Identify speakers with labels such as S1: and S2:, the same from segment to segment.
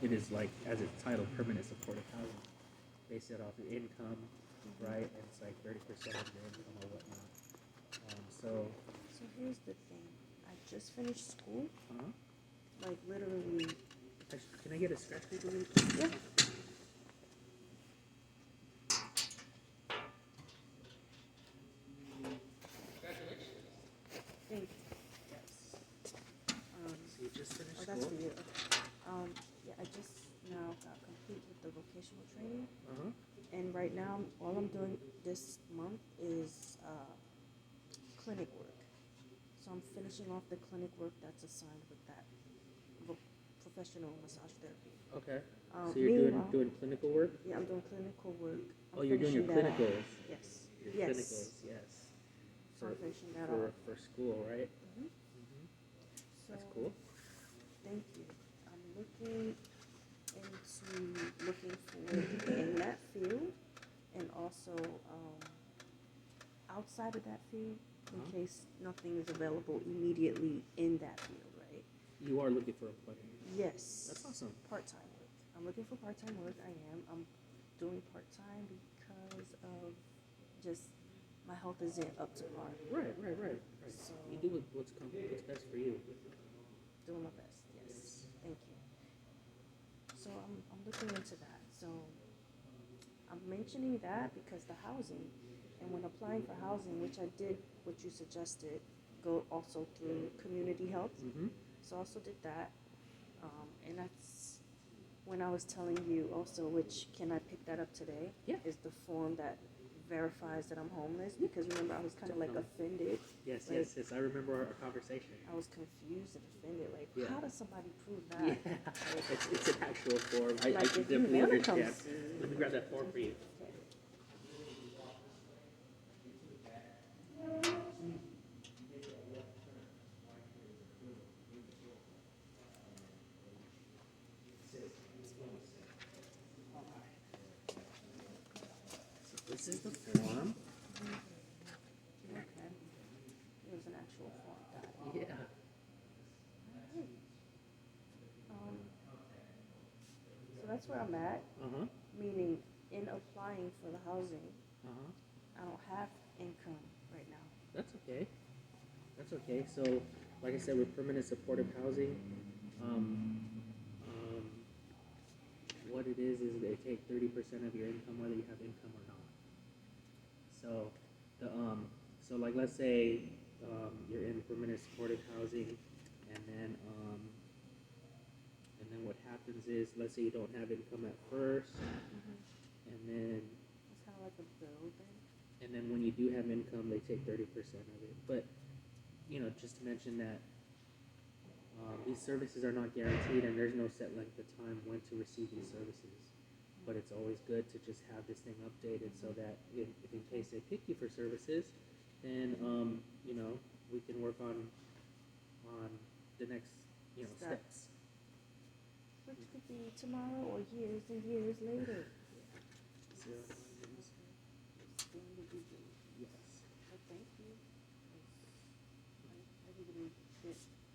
S1: it is like, as it's titled, permanent supportive housing. Base it off your income, right? And it's like 30% of your income or whatnot. So
S2: here's the thing. I just finished school.
S1: uh-huh.
S2: Like literally.
S1: Can I get a scratch paper really quick?
S2: Yeah. Thank you.
S1: Yes. So you just finished school?
S2: That's for you. Yeah, I just now got complete with the vocational training.
S1: Uh-huh.
S2: And right now, all I'm doing this month is clinic work. So I'm finishing off the clinic work that's assigned with that professional massage therapy.
S1: Okay. So you're doing clinical work?
S2: Yeah, I'm doing clinical work.
S1: You're doing your clinicals.
S2: Yes.
S1: Your clinicals, yes.
S2: So I'm finishing that
S1: for school, right?
S2: Mm-hmm. So,
S1: that's cool.
S2: Thank you. I'm looking for in that field, and also outside of that field, in case nothing is available immediately in that field, right?
S1: You are looking for employment?
S2: Yes.
S1: That's awesome.
S2: Part-time work. I'm looking for part-time work. I am. I'm doing part-time because of just my health isn't up to par.
S1: Right. So you do what's best for you.
S2: Doing my best. Yes. Thank you. So I'm looking into that. So I'm mentioning that because the housing, and when applying for housing, which I did what you suggested, go also through community health.
S1: Mm-hmm.
S2: So I also did that. And that's when I was telling you also, which can I pick that up today?
S1: Yeah.
S2: Is the form that verifies that I'm homeless, because remember I was kind of like offended.
S1: Yes,
S2: like,
S1: yes. I remember our conversation.
S2: I was confused and offended. Like, how does somebody prove that?
S1: Yeah.
S2: Like,
S1: it's an actual form. I definitely understand. Let me grab that form for you. This is the form.
S2: Okay. It was an actual form.
S1: Yeah.
S2: Right. So that's where I'm at.
S1: Uh-huh.
S2: Meaning, in applying for the housing,
S1: Uh-huh.
S2: I don't have income right now.
S1: That's okay. That's okay. So, like I said, with permanent supportive housing, what it is they take 30% of your income, whether you have income or not. So, like let's say you're in permanent supportive housing, and then what happens is, let's say you don't have income at first, and then
S2: It's kind of like a bill thing.
S1: And then when you do have income, they take 30% of it. But just to mention that these services are not guaranteed, and there's no set length of time when to receive these services. But it's always good to just have this thing updated so that if in case they pick you for services, then we can work on the next steps.
S2: Which could be tomorrow or years and years later.
S1: So, yes.
S2: But thank you. I really did something.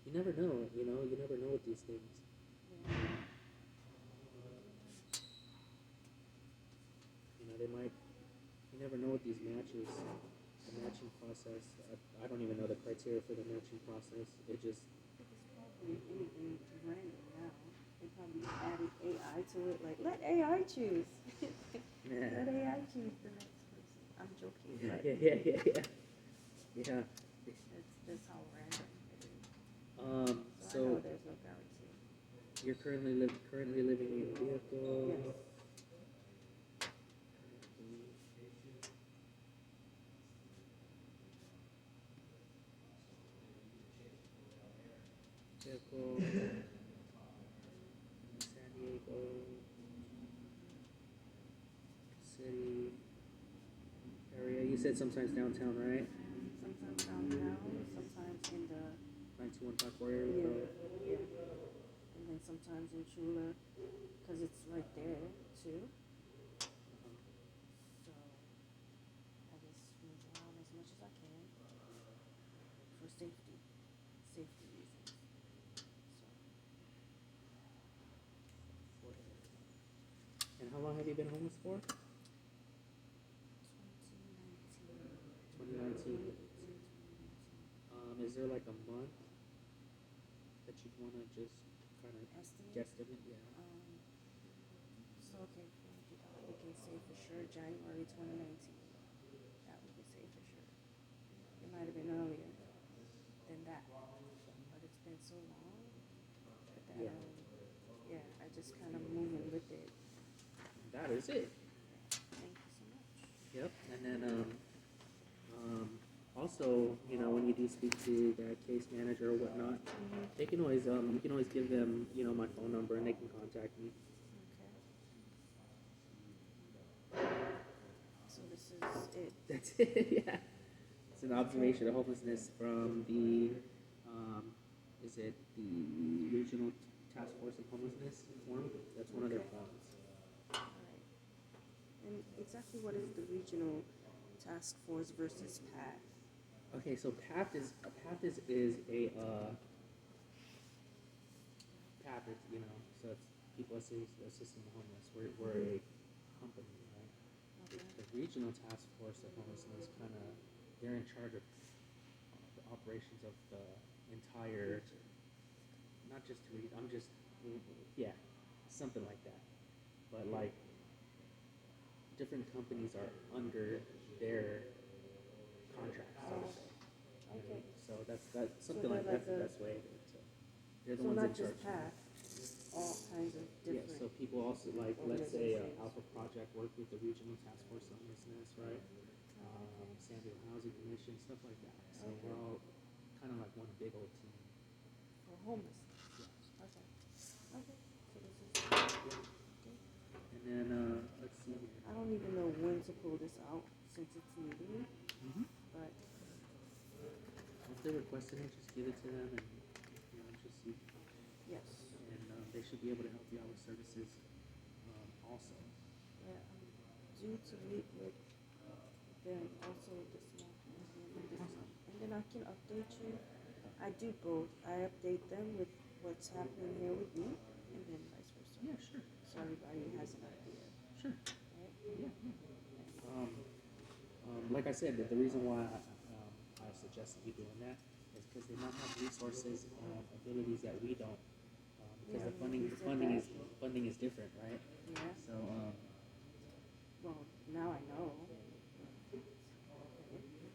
S1: You never know, you never know with these things.
S2: Yeah.
S1: You never know with these matches, the matching process. I don't even know the criteria for the matching process. It just.
S2: It's probably anything random now. They probably added AI to it. Like, let AI choose. Let AI choose the next person. I'm joking.
S1: Yeah. Yeah.
S2: That's how random it is. So I know there's no guarantee.
S1: You're currently living in a vehicle.
S2: Yes.
S1: Vehicle. San Diego City area. You said sometimes downtown, right?
S2: Sometimes downtown, sometimes in the
S1: 92154 area.
S2: Yeah. And then sometimes in Chula, because it's right there too. So I just move around as much as I can for safety reasons. So
S1: long have you been homeless for? 2019. Is there like a month that you'd want to just kind of
S2: Estimate?
S1: guesstimate? Yeah.
S2: So okay, we can say for sure January 2019. That we can say for sure. It might have been earlier than that, but it's been so long that
S1: Yeah.
S2: yeah, I just kind of moving with it.
S1: That is it.
S2: Thank you so much.
S1: Yep. And then also, you know, when you do speak to the case manager or whatnot, they can always you can always give them, you know, my phone number and they can contact me.
S2: Okay. So this is it.
S1: That's it. Yeah. It's an observation of homelessness from the is it the regional task force of homelessness form? That's one of their forms.
S2: All right. And exactly what is the regional task force versus PATH?
S1: Okay, so PATH is a PATH is a you know, so it's people assisting the homeless. We're a company, right?
S2: Okay.
S1: The regional task force of homelessness kind of they're in charge of the operations of the entire, not just I'm just yeah, something like that. But like different companies are under their contracts, so to say.
S2: Okay.
S1: So that's something
S2: they're
S1: like
S2: like
S1: that's the
S2: the-
S1: best way to. They're the
S2: So
S1: ones
S2: not
S1: in
S2: just
S1: charge.
S2: PATH, all kinds of
S1: Yeah,
S2: different.
S1: so people also like, let's say,
S2: organizations.
S1: Alpha Project work with the Regional Task Force on Homelessness, right? Sanville Housing Commission, stuff like that. So
S2: Okay.
S1: we're all kind of like one big old team.
S2: For homelessness.
S1: Yeah.
S2: Okay. Okay. So this is okay.
S1: And then let's see here.
S2: I don't even know when to pull this out since it's new, but
S1: If they're requesting it, just give it to them, and you know, just see.
S2: yes.
S1: And they should be able to help you out with services, also.
S2: Yeah, I'm due to meet with them also this month and the end of this
S1: Awesome.
S2: month. And then I can update you. I do both. I update them with what's happening here with you and then vice versa.
S1: Yeah, sure.
S2: So everybody has an idea.
S1: Sure.
S2: Right?
S1: Yeah. Like I said, the reason why I suggested you doing that is because they might have resources and abilities that we don't. Because
S2: Yeah,
S1: the funding is different, right?
S2: Yeah.
S1: So
S2: Well, now I know. Okay.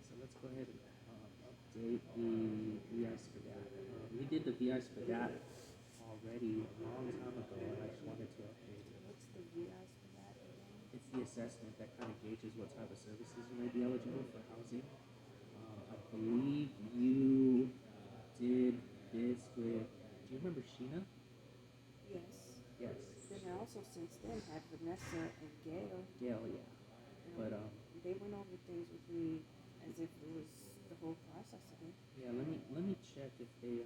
S1: so let's go ahead and update the VI SPDAT. We did the VI SPDAT already a long time ago, and I just wanted to update it.
S2: What's the VIs for that again?
S1: It's the assessment that kind of gauges what type of services you may be eligible for housing. I believe you did this with. Do you remember Sheena?
S2: Yes.
S1: Yes.
S2: Then I also since then had Vanessa and Gail.
S1: Gail, yeah.
S2: And
S1: But
S2: they went over things with me as if it was the whole process again.
S1: yeah. Let me check if they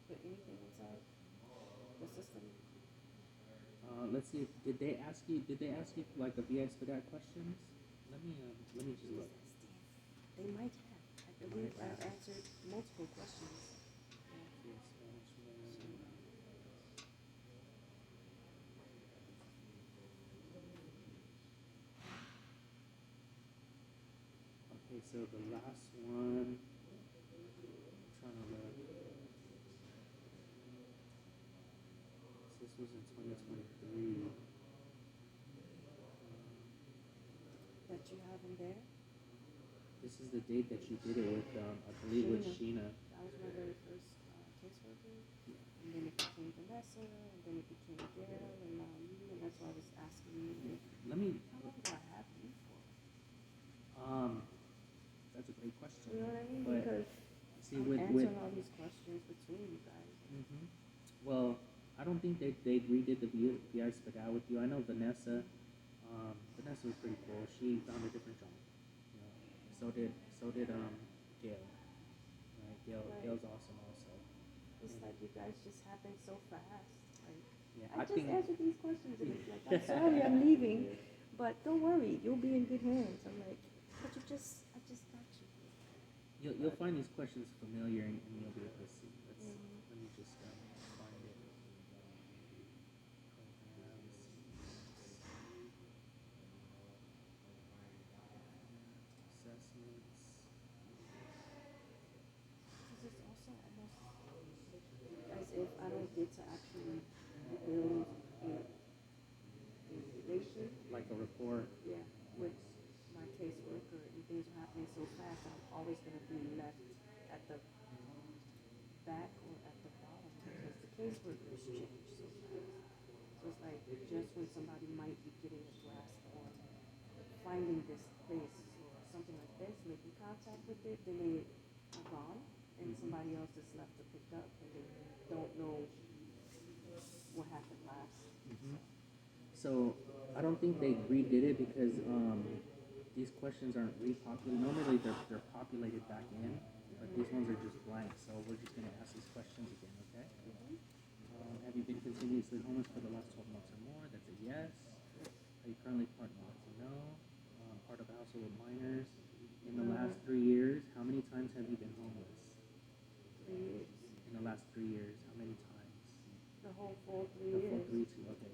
S2: Put anything inside the system.
S1: Let's see. Did they ask you? Did they ask you like the VX for that questions? Let me just look.
S2: They might have. I
S1: They
S2: believe
S1: might
S2: I've
S1: have.
S2: answered multiple questions.
S1: VX management. Okay, so the last one. I'm trying to look. So this was in 2023.
S2: That you have in there.
S1: This is the date that you did it with. I believe with Sheena.
S2: That was my very first caseworker.
S1: Yeah.
S2: And then it became Vanessa, and then it became Gail, and now you, and that's why I was asking you,
S1: Let me.
S2: how long do I have you for?
S1: That's a great question.
S2: You know what I mean?
S1: But
S2: Because
S1: see,
S2: I'm
S1: with
S2: answering all these questions between you guys.
S1: well, I don't think they redid the VI Spadal with you. I know Vanessa. Vanessa was pretty cool. She found a different job. You know, so did Gail. Right, Gail's awesome also.
S2: It's like you guys just happen so fast. Like
S1: Yeah,
S2: I just
S1: think
S2: answered these questions, and it's like, I'm sorry, I'm leaving, but don't worry, you'll be in good hands. I'm like, but I just got you.
S1: you'll find these questions familiar and you'll be able to see. Let me just find it. Programs.
S2: caseworkers change so fast. So it's like just when somebody might be getting a grasp on finding this place or something like this, making contact with it, then they are gone, and somebody else is left to pick up, and they don't know what happened last.
S1: Mhm. So I don't think they redid it because these questions aren't repopulated. Normally they're populated back in, but these ones are just blank. So we're just gonna ask these questions again, okay?
S2: Mm-hmm.
S1: Have you been continuously homeless for the last 12 months or more? That's a yes. Are you currently part no? That's a no. Part of a household with minors. In the last 3 years, how many times have you been homeless?
S2: 3 years.
S1: In the last 3 years, how many times?
S2: The whole full 3
S1: The
S2: years.
S1: full three, two. Okay,